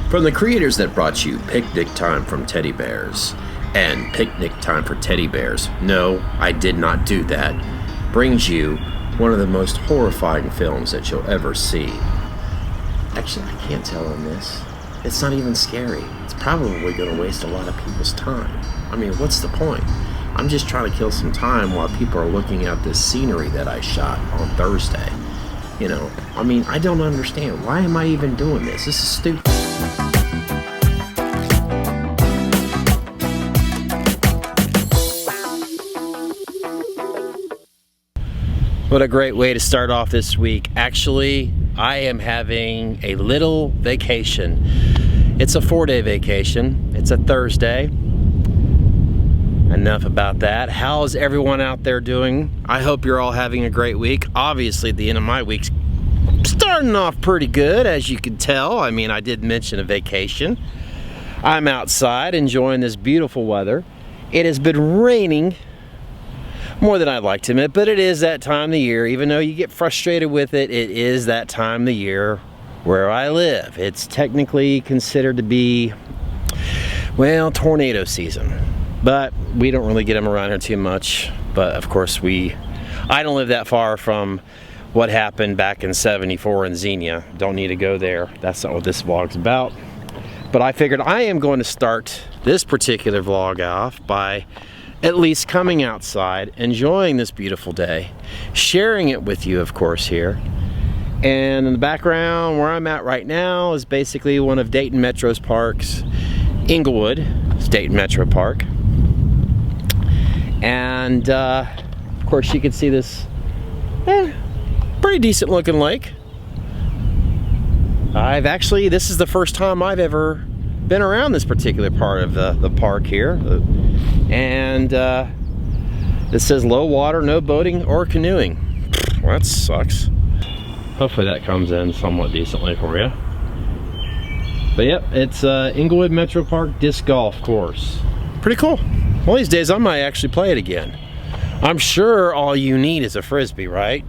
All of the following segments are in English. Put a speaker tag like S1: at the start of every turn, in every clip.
S1: From the creators that brought you Picnic Time from Teddy Bears and Picnic Time for Teddy Bears, no, I did not do that, brings you one of the most horrifying films that you'll ever see. Actually, I can't tell on this. It's not even scary. It's probably going to waste a lot of people's time. I mean, what's the point? I'm just trying to kill some time while people are looking at this scenery that I shot on Thursday. You know, I mean, I don't understand. Why am I even doing this? This is stupid. What a great way to start off this week. Actually, I am having a little vacation. It's a 4-day vacation. It's a Thursday. Enough about that. How's everyone out there doing? I hope you're all having a great week. Obviously, the end of my week's starting off pretty good, as you can tell. I mean, I did mention a vacation. I'm outside enjoying this beautiful weather. It has been raining more than I'd like to admit, but it is that time of the year. Even though you get frustrated with it, it is that time of the year where I live. It's technically considered to be, well, tornado season. But we don't really get them around here too much. But of course, I don't live that far from what happened back in '74 in Xenia. Don't need to go there. That's not what this vlog's about. But I figured I am going to start this particular vlog off by at least coming outside, enjoying this beautiful day, sharing it with you, of course, here. And in the background, where I'm at right now, is basically one of Dayton Metro's parks, Inglewood, Dayton Metro Park. And of course, you can see this pretty decent looking lake. This is the first time I've ever been around this particular part of the park here. And it says low water, no boating or canoeing. Well, that sucks. Hopefully that comes in somewhat decently for you. But yep, it's Inglewood Metro Park Disc Golf Course. Pretty cool. One of these days I might actually play it again. I'm sure all you need is a frisbee, right?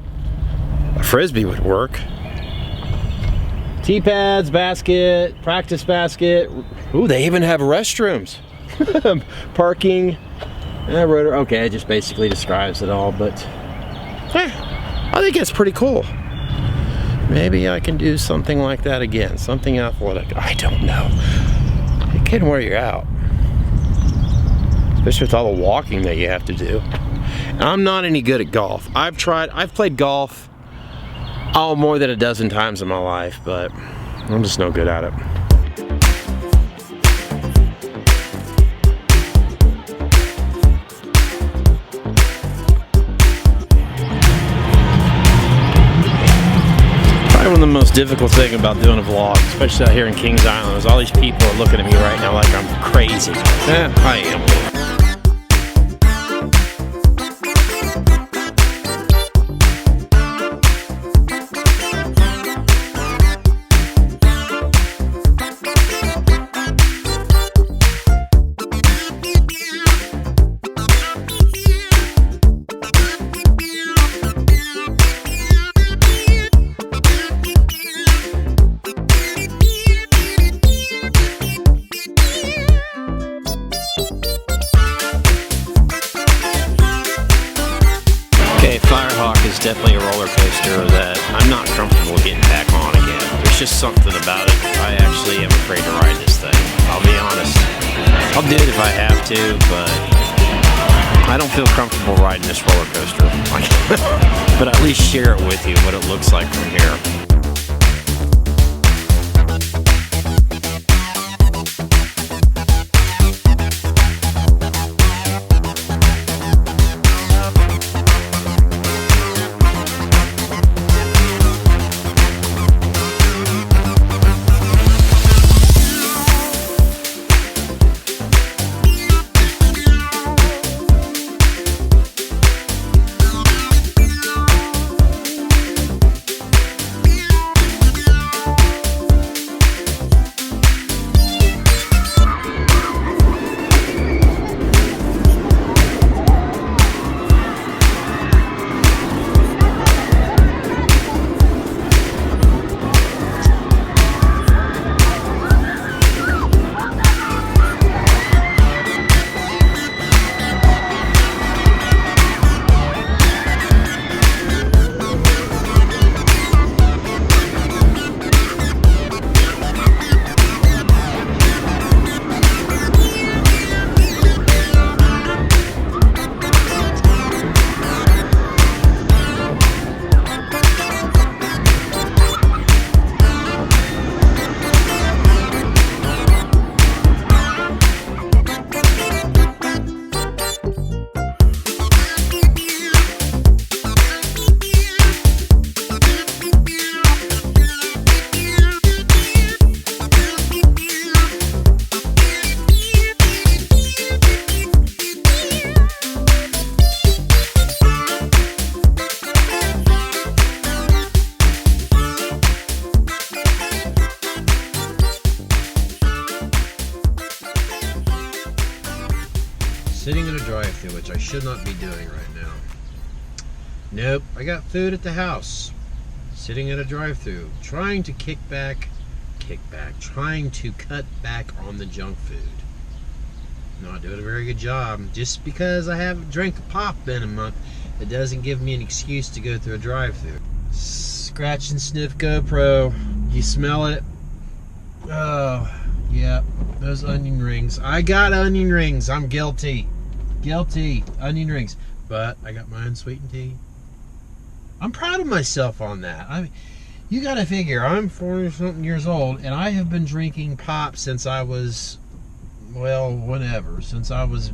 S1: A frisbee would work. Tee pads, basket, practice basket. Ooh, they even have restrooms. Parking, rotor. Okay, it just basically describes it all, but I think it's pretty cool. Maybe I can do something like that again, something athletic. I don't know. It can wear you out, especially with all the walking that you have to do. I'm not any good at golf. I've played golf more than a dozen times in my life, but I'm just no good at it. One of the most difficult thing about doing a vlog, especially out here in Kings Island, is all these people are looking at me right now like I'm crazy. I am. Definitely a roller coaster that I'm not comfortable getting back on again. There's just something about it. I actually am afraid to ride this thing. I'll be honest. I'll do it if I have to, but I don't feel comfortable riding this roller coaster. But at least share it with you what it looks like from here. sitting in a drive-thru, which I should not be doing right now. Nope, I got food at the house. Sitting in a drive-thru, trying to trying to cut back on the junk food. Not doing a very good job. Just because I haven't drank a pop in a month, it doesn't give me an excuse to go through a drive-thru. Scratch and sniff GoPro. You smell it? Oh, yeah, those onion rings. I got onion rings. I'm guilty. Guilty. Onion rings. But I got my unsweetened tea. I'm proud of myself on that. I mean, you got to figure, I'm 40-something years old, and I have been drinking pop since I was, well, whenever. Since I was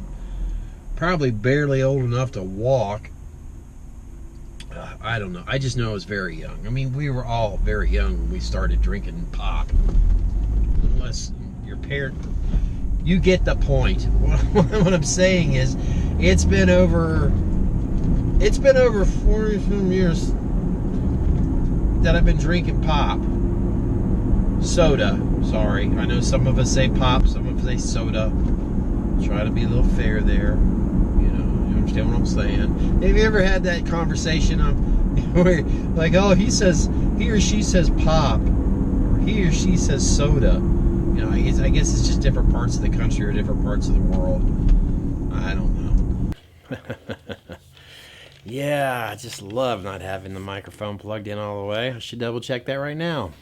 S1: probably barely old enough to walk. I don't know. I just know I was very young. I mean, we were all very young when we started drinking pop. Unless your parent... You get the point. What I'm saying is, it's been over 40-some years that I've been drinking pop. Soda. Sorry. I know some of us say pop, some of us say soda. Try to be a little fair there. You understand what I'm saying? Have you ever had that conversation where, like, oh, he or she says pop, or he or she says soda? I guess it's just different parts of the country or different parts of the world. I don't know. Yeah, I just love not having the microphone plugged in all the way. I should double check that right now.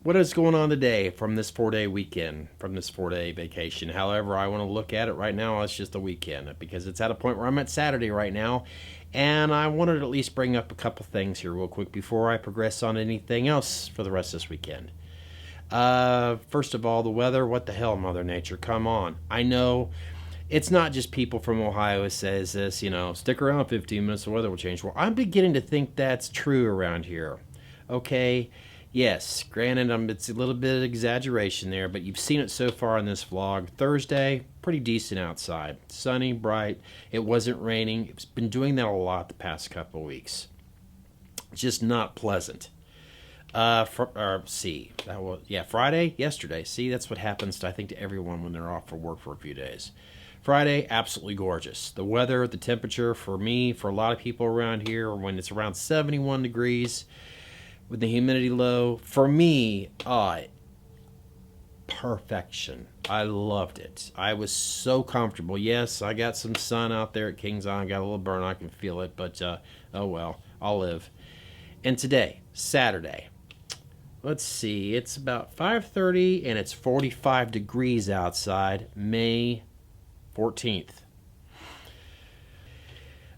S1: What is going on today from this 4-day weekend, from this 4-day vacation? However I want to look at it right now, it's just a weekend because it's at a point where I'm at Saturday right now, and I wanted to at least bring up a couple things here real quick before I progress on anything else for the rest of this weekend. First of all, the weather. What the hell, Mother Nature? Come on. I know it's not just people from Ohio who says this, stick around 15 minutes, the weather will change. Well, I'm beginning to think that's true around here. Okay? Yes, granted, it's a little bit of exaggeration there, but you've seen it so far in this vlog. Thursday, pretty decent outside. Sunny, bright. It wasn't raining. It's been doing that a lot the past couple of weeks. Just not pleasant. Friday, yesterday. See, that's what happens, I think, to everyone when they're off for work for a few days. Friday, absolutely gorgeous. The weather, the temperature for me, for a lot of people around here, when it's around 71 degrees, with the humidity low, for me, perfection. I loved it. I was so comfortable. Yes, I got some sun out there at King's Island, got a little burn, I can feel it, but oh well, I'll live. And today, Saturday, let's see, it's about 5:30 and it's 45 degrees outside, May 14th.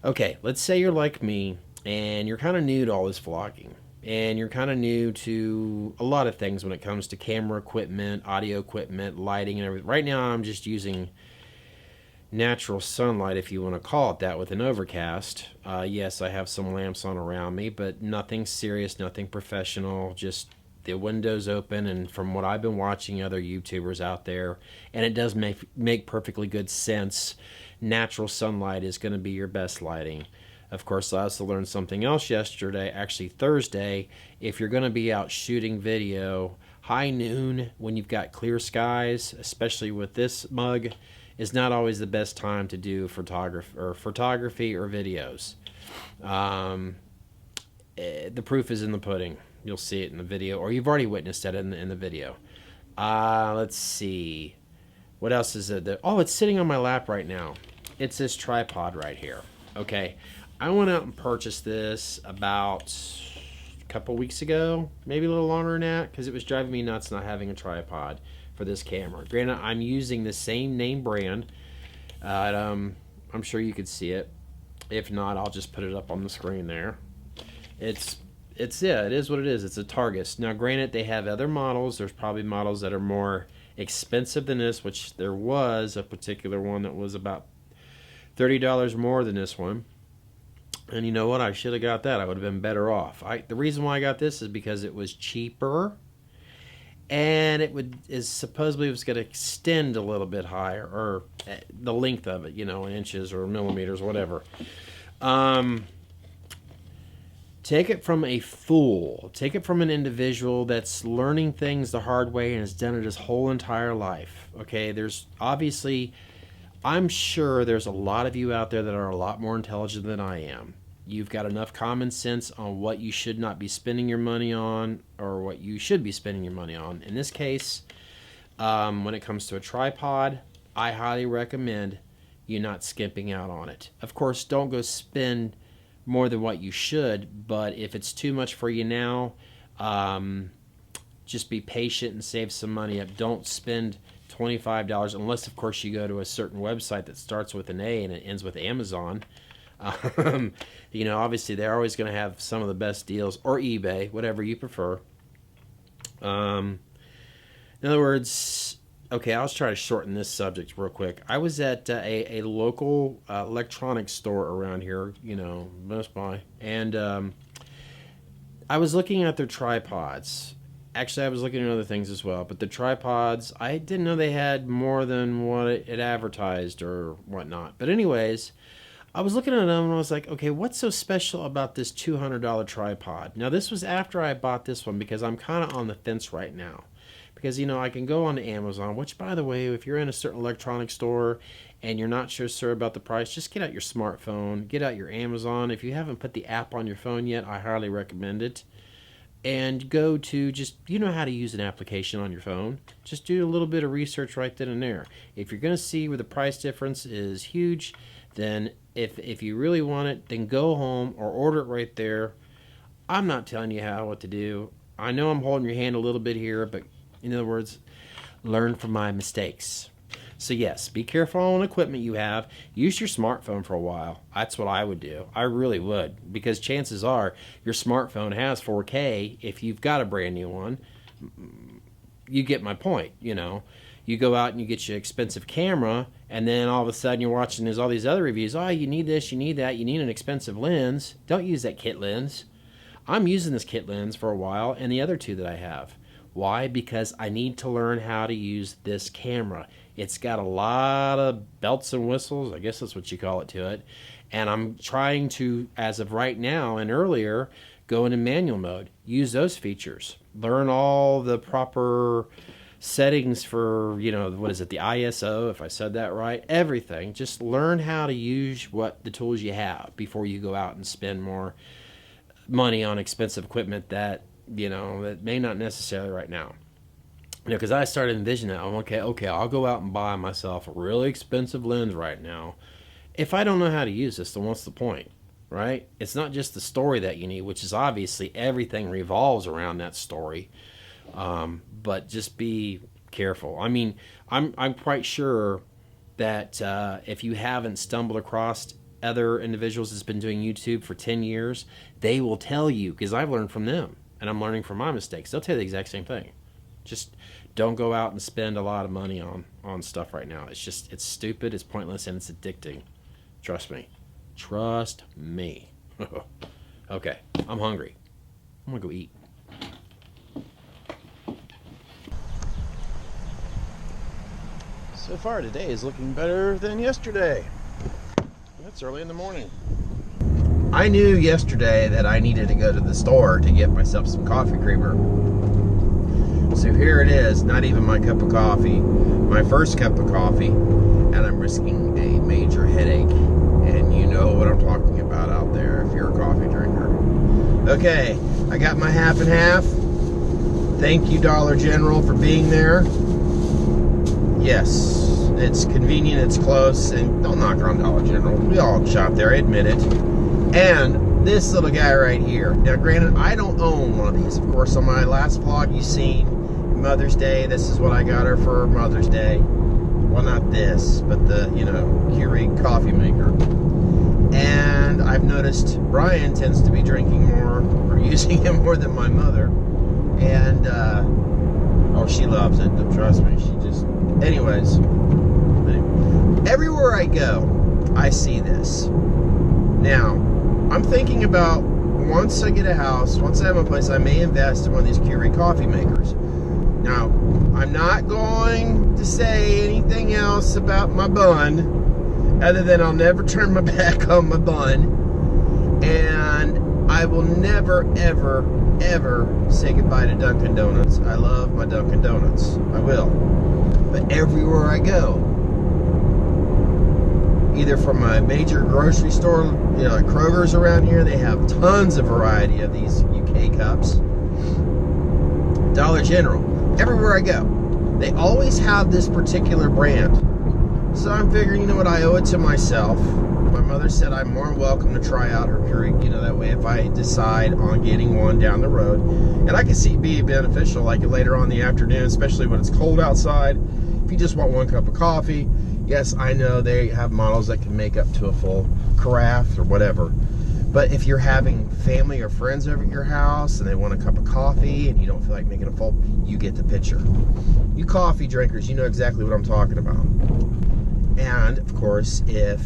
S1: Okay, let's say you're like me and you're kind of new to all this vlogging. And you're kind of new to a lot of things when it comes to camera equipment, audio equipment, lighting, and everything. Right now, I'm just using natural sunlight, if you want to call it that, with an overcast. Yes, I have some lamps on around me, but nothing serious, nothing professional, just the windows open. And from what I've been watching other YouTubers out there, and it does make perfectly good sense, natural sunlight is going to be your best lighting. Of course, I also learned something else yesterday, actually Thursday. If you're going to be out shooting video, high noon, when you've got clear skies, especially with this mug, is not always the best time to do photography or videos. The proof is in the pudding. You'll see it in the video, or you've already witnessed it in the video. Let's see. What else is it? Oh, it's sitting on my lap right now. It's this tripod right here. Okay. I went out and purchased this about a couple weeks ago, maybe a little longer than that, because it was driving me nuts not having a tripod for this camera. Granted, I'm using the same name brand. I'm sure you could see it. If not, I'll just put it up on the screen there. It is what it is. It's a Targus. Now, granted, they have other models. There's probably models that are more expensive than this, which there was a particular one that was about $30 more than this one. And you know what? I should have got that. I would have been better off. The reason why I got this is because it was cheaper, and supposedly it was going to extend a little bit higher, or the length of it, in inches or millimeters, whatever. Take it from a fool. Take it from an individual that's learning things the hard way and has done it his whole entire life. Okay, there's obviously, I'm sure there's a lot of you out there that are a lot more intelligent than I am. You've got enough common sense on what you should not be spending your money on or what you should be spending your money on. In this case, when it comes to a tripod, I highly recommend you not skimping out on it. Of course, don't go spend more than what you should, but if it's too much for you now, just be patient and save some money up. Don't spend $25 unless, of course, you go to a certain website that starts with an A and it ends with Amazon. You know, obviously they're always going to have some of the best deals, or eBay, whatever you prefer. In other words, okay, I'll try to shorten this subject real quick. I was at a local electronics store around here, you know, Best Buy, and I was looking at their tripods. Actually, I was looking at other things as well, but the tripods, I didn't know they had more than what it advertised or whatnot. But anyways, I was looking at them and I was like, okay, what's so special about this $200 tripod? Now, this was after I bought this one because I'm kind of on the fence right now. Because, you know, I can go on to Amazon, which, by the way, if you're in a certain electronics store and you're not sure about the price, just get out your smartphone, get out your Amazon. If you haven't put the app on your phone yet, I highly recommend it. And go to just, you know how to use an application on your phone. Just do a little bit of research right then and there. If you're going to see where the price difference is huge, then if you really want it, then go home or order it right there. I'm not telling you what to do. I know I'm holding your hand a little bit here, but in other words, learn from my mistakes. So yes, be careful on equipment you have. Use your smartphone for a while. That's what I would do. I really would, because chances are your smartphone has 4K. If you've got a brand new one, you get my point. You know, you go out and you get your expensive camera, and then all of a sudden you're watching there's all these other reviews. Oh, you need this, you need that, you need an expensive lens. Don't use that kit lens. I'm using this kit lens for a while, and the other two that I have. Why? Because I need to learn how to use this camera. It's got a lot of belts and whistles, I guess that's what you call it, to it. And I'm trying to, as of right now and earlier, go into manual mode. Use those features. Learn all the proper settings for, you know, what is it, the ISO, if I said that right. Everything. Just learn how to use what the tools you have before you go out and spend more money on expensive equipment that, you know, that may not necessarily right now. You know, because I started envisioning that. I'm okay, I'll go out and buy myself a really expensive lens right now. If I don't know how to use this, then what's the point, right? It's not just the story that you need, which is obviously everything revolves around that story. But just be careful. I mean, I'm quite sure that if you haven't stumbled across other individuals that's been doing YouTube for 10 years, they will tell you, because I've learned from them, and I'm learning from my mistakes. They'll tell you the exact same thing. Just don't go out and spend a lot of money on stuff right now. It's stupid, it's pointless, and it's addicting. Trust me. Trust me. Okay, I'm hungry. I'm gonna go eat.
S2: So far today is looking better than yesterday. It's early in the morning. I knew yesterday that I needed to go to the store to get myself some coffee creamer. So here it is, not even my cup of coffee, my first cup of coffee, and I'm risking a major headache. And you know what I'm talking about out there if you're a coffee drinker. Okay, I got my half and half. Thank you, Dollar General, for being there. Yes, it's convenient, it's close, and don't knock on Dollar General. We all shop there, I admit it. And this little guy right here. Now, granted, I don't own one of these. Of course, on my last vlog, you've seen Mother's Day. This is what I got her for Mother's Day. Well, not this, but the, you know, Keurig coffee maker. And I've noticed Brian tends to be drinking more, or using it more than my mother. And, oh, she loves it, trust me. She just, anyways. Everywhere I go, I see this. Now, I'm thinking about, once I get a house, once I have a place, I may invest in one of these Keurig coffee makers. Now, I'm not going to say anything else about my bun, other than I'll never turn my back on my bun, and I will never, ever, ever say goodbye to Dunkin' Donuts. I love my Dunkin' Donuts. I will. But everywhere I go, either from a major grocery store, you know, like Kroger's around here. They have tons of variety of these UK cups. Dollar General, everywhere I go, they always have this particular brand. So I'm figuring, you know what, I owe it to myself. My mother said I'm more than welcome to try out her Keurig, you know, that way if I decide on getting one down the road. And I can see it being beneficial, like later on in the afternoon, especially when it's cold outside. If you just want one cup of coffee, yes, I know they have models that can make up to a full carafe or whatever. But if you're having family or friends over at your house and they want a cup of coffee and you don't feel like making a full, you get the picture. You coffee drinkers, you know exactly what I'm talking about. And, of course, if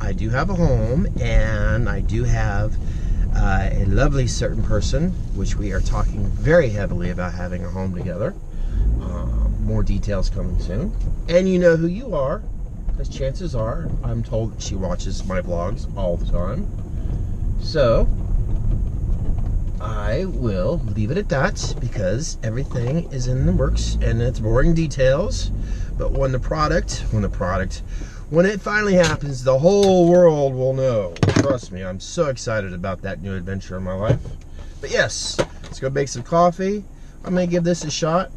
S2: I do have a home and I do have a lovely certain person, which we are talking very heavily about having a home together. More details coming soon. And you know who you are, because chances are I'm told that she watches my vlogs all the time. So I will leave it at that, because everything is in the works and it's boring details. But when it finally happens, the whole world will know. Trust me, I'm so excited about that new adventure in my life. But yes, let's go make some coffee. I'm gonna give this a shot.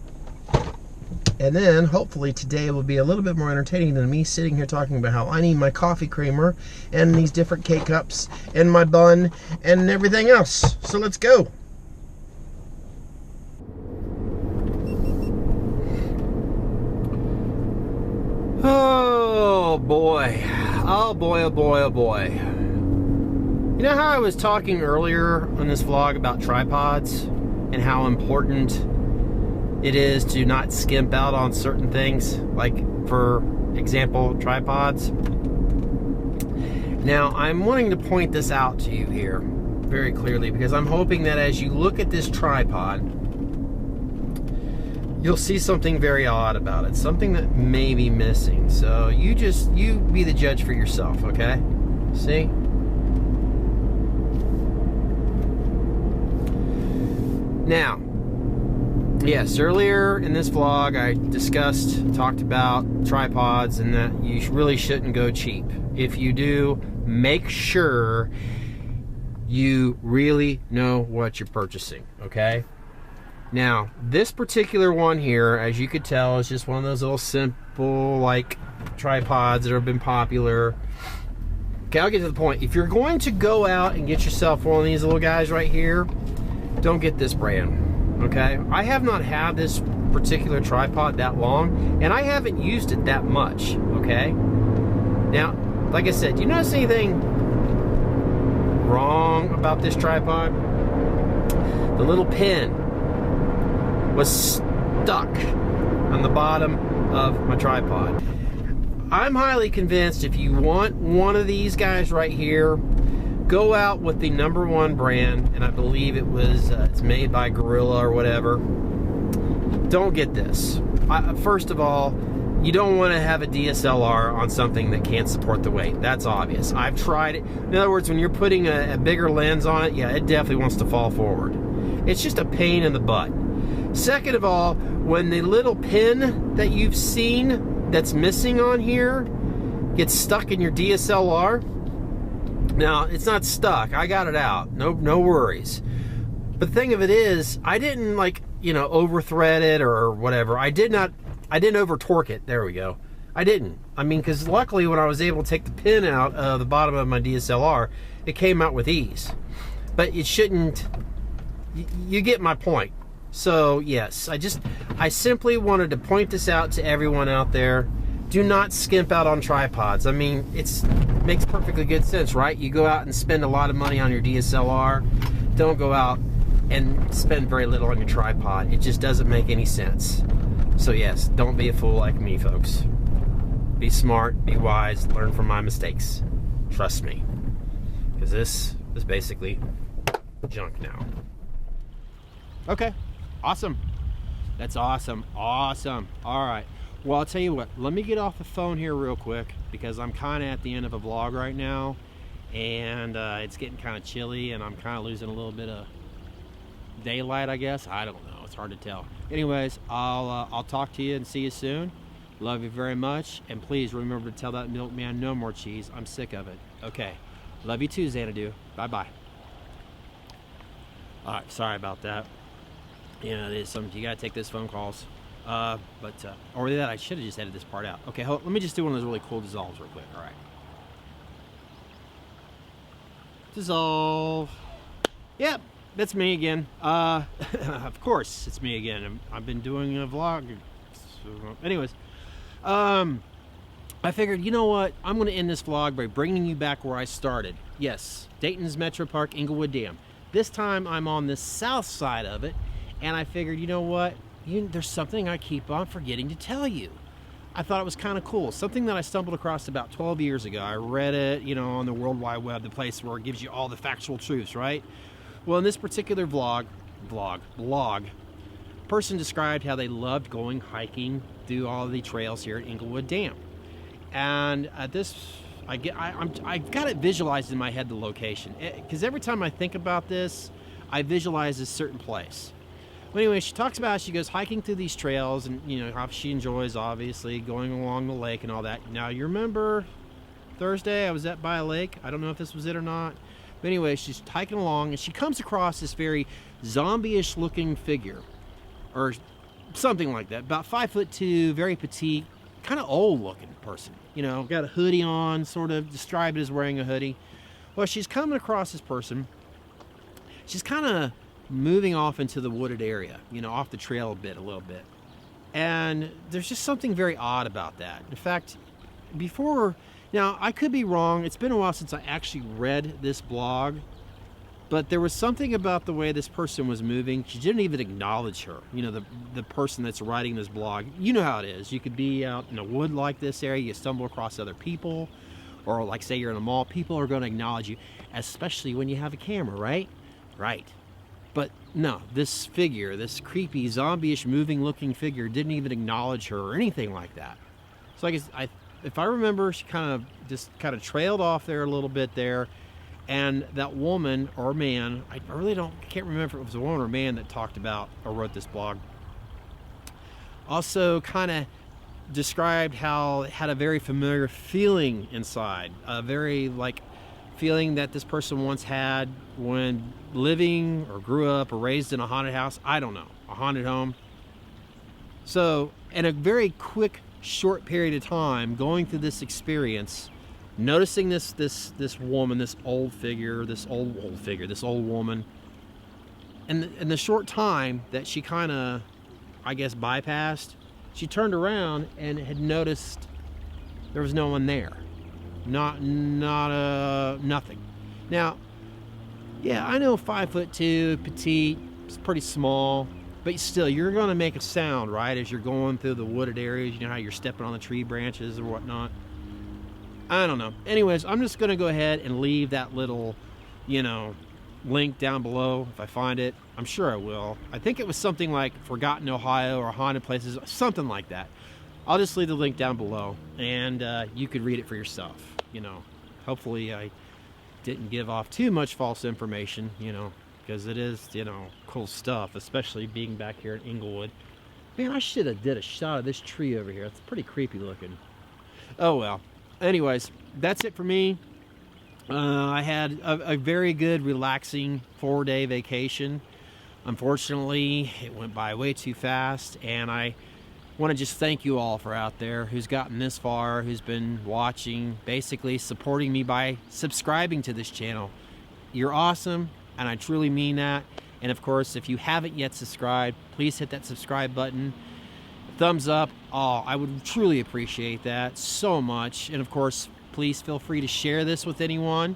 S2: And then, hopefully, today will be a little bit more entertaining than me sitting here talking about how I need my coffee creamer and these different K-cups and my bun and everything else. So let's go.
S1: Oh boy. Oh boy, oh boy, oh boy. You know how I was talking earlier on this vlog about tripods and how important it is to not skimp out on certain things, like, for example, tripods? Now, I'm wanting to point this out to you here very clearly, because I'm hoping that as you look at this tripod, you'll see something very odd about it, something that may be missing. So you be the judge for yourself, okay? See? Now, yes, earlier in this vlog I talked about tripods and that you really shouldn't go cheap. If you do, make sure you really know what you're purchasing, okay? Now, this particular one here, as you could tell, is just one of those little simple, like, tripods that have been popular. Okay, I'll get to the point. If you're going to go out and get yourself one of these little guys right here, don't get this brand, okay? I have not had this particular tripod that long, and I haven't used it that much, okay? Now, like I said, do you notice anything wrong about this tripod? The little pin was stuck on the bottom of my tripod. I'm highly convinced if you want one of these guys right here, go out with the #1 brand, and I believe it was it's made by Gorilla or whatever. Don't get this. First of all, you don't want to have a DSLR on something that can't support the weight. That's obvious. I've tried it. In other words, when you're putting a bigger lens on it, yeah, it definitely wants to fall forward. It's just a pain in the butt. Second of all, when the little pin that you've seen that's missing on here gets stuck in your DSLR, now it's not stuck. I got it out. No worries. But the thing of it is, I didn't over thread it or whatever. I didn't over torque it. There we go. I didn't. I mean, because luckily when I was able to take the pin out of the bottom of my DSLR, it came out with ease. But it shouldn't. You get my point. So yes, I simply wanted to point this out to everyone out there. Do not skimp out on tripods. I mean, it makes perfectly good sense, right? You go out and spend a lot of money on your DSLR. Don't go out and spend very little on your tripod. It just doesn't make any sense. So yes, don't be a fool like me, folks. Be smart, be wise, learn from my mistakes. Trust me. Because this is basically junk now. Okay. Awesome. That's awesome. Awesome. All right. Well, I'll tell you what. Let me get off the phone here real quick, because I'm kind of at the end of a vlog right now, and it's getting kind of chilly, and I'm kind of losing a little bit of daylight, I guess. I don't know. It's hard to tell. Anyways, I'll talk to you and see you soon. Love you very much, and please remember to tell that milkman no more cheese. I'm sick of it. Okay. Love you too, Xanadu. Bye-bye. All right, sorry about that. You know, you gotta take those phone calls. Or that I should have just edited this part out. Okay, let me just do one of those really cool dissolves real quick. All right. Dissolve. Yep, that's me again. Of course, it's me again. I've been doing a vlog. So, anyways, I figured, you know what? I'm going to end this vlog by bringing you back where I started. Yes, Dayton's Metro Park, Inglewood Dam. This time I'm on the south side of it, and I figured, you know what? There's something I keep on forgetting to tell you. I thought it was kind of cool. Something that I stumbled across about 12 years ago. I read it, you know, on the World Wide Web, the place where it gives you all the factual truths, right? Well, in this particular blog, person described how they loved going hiking through all the trails here at Inglewood Dam. And at this, I've got it visualized in my head, the location. Because every time I think about this, I visualize a certain place. But anyway, she talks about how she goes hiking through these trails and, you know, how she enjoys, obviously, going along the lake and all that. Now, you remember Thursday I was by a lake? I don't know if this was it or not. But anyway, she's hiking along and she comes across this very zombie-ish looking figure. Or something like that. About 5'2", very petite, kind of old looking person. You know, got a hoodie on, sort of described as wearing a hoodie. Well, she's coming across this person. She's kind of moving off into the wooded area, you know, off the trail a little bit. And there's just something very odd about that. In fact, now I could be wrong. It's been a while since I actually read this blog, but there was something about the way this person was moving. She didn't even acknowledge her. You know, the person that's writing this blog. You know how it is. You could be out in a wood like this area, you stumble across other people, or like say you're in a mall, people are going to acknowledge you, especially when you have a camera, right? Right. But no, this figure, this creepy zombie-ish moving looking figure didn't even acknowledge her or anything like that. So I guess if I remember, she kind of trailed off there a little bit there. And that woman or man, I can't remember if it was a woman or man that talked about or wrote this blog, also kind of described how it had a very familiar feeling inside, a very like feeling that this person once had when living or grew up or raised in a haunted house. I don't know, a haunted home. So in a very quick, short period of time, going through this experience, noticing this woman, this old woman, and in the short time that she kind of, I guess, bypassed, she turned around and had noticed there was no one there. Nothing. Now, yeah, I know 5'2", petite, it's pretty small, but still, you're going to make a sound, right, as you're going through the wooded areas. You know how you're stepping on the tree branches or whatnot. I don't know. Anyways, I'm just going to go ahead and leave that little, you know, link down below if I find it. I'm sure I will. I think it was something like Forgotten Ohio or Haunted Places, something like that. I'll just leave the link down below, and you could read it for yourself. You know, hopefully I didn't give off too much false information, you know, because it is, you know, cool stuff, especially being back here in Inglewood. Man, I should have did a shot of this tree over here. It's pretty creepy looking. Oh, well. Anyways, that's it for me. I had a very good, relaxing 4-day vacation. Unfortunately, it went by way too fast, and I want to just thank you all for out there who's gotten this far, who's been watching, basically supporting me by subscribing to this channel. You're awesome, and I truly mean that. And of course, if you haven't yet subscribed, please hit that subscribe button. Thumbs up. Oh, I would truly appreciate that so much. And of course, please feel free to share this with anyone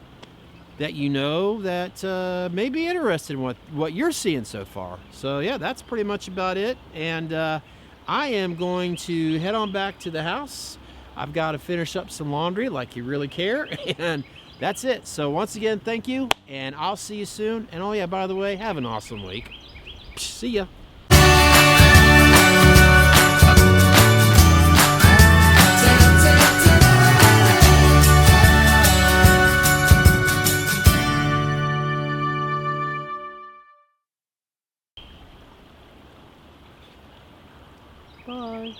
S1: that you know that may be interested in what you're seeing so far. So yeah, that's pretty much about it. And I am going to head on back to the house. I've got to finish up some laundry like you really care. And that's it. So once again, thank you. And I'll see you soon. And oh yeah, by the way, have an awesome week. See ya. Bye.